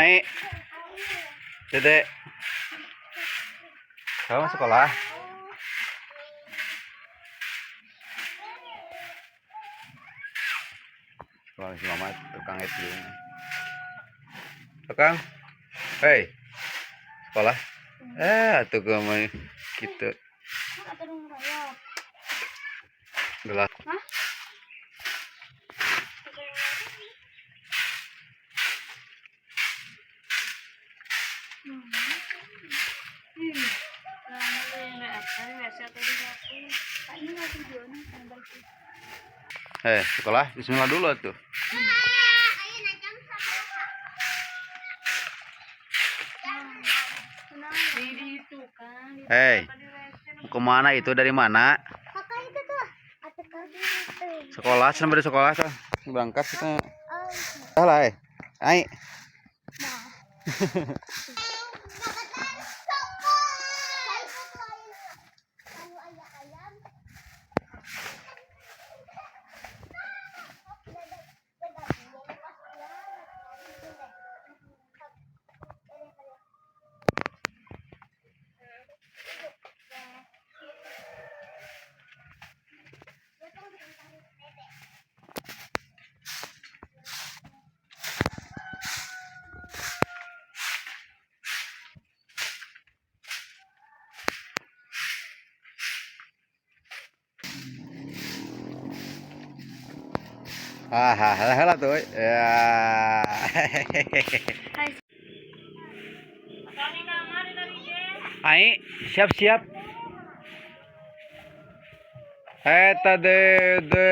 Hai, Dedek. Kamu sekolah? Sekolah si Mama tukang enjing. Tukang, hei, sekolah? Tuh kamu gitu. Gelas. Sekolah bismillah dulu tuh. Kemana itu, dari mana? Sekolah, sampai sekolah tuh. Berangkat kita. Lah, Hai. Hahaha tuh. Ya. Hai, siap-siap. Dede.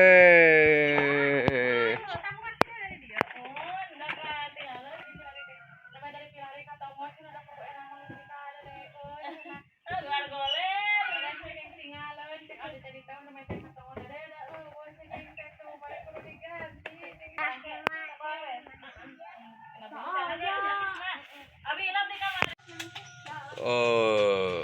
Oh.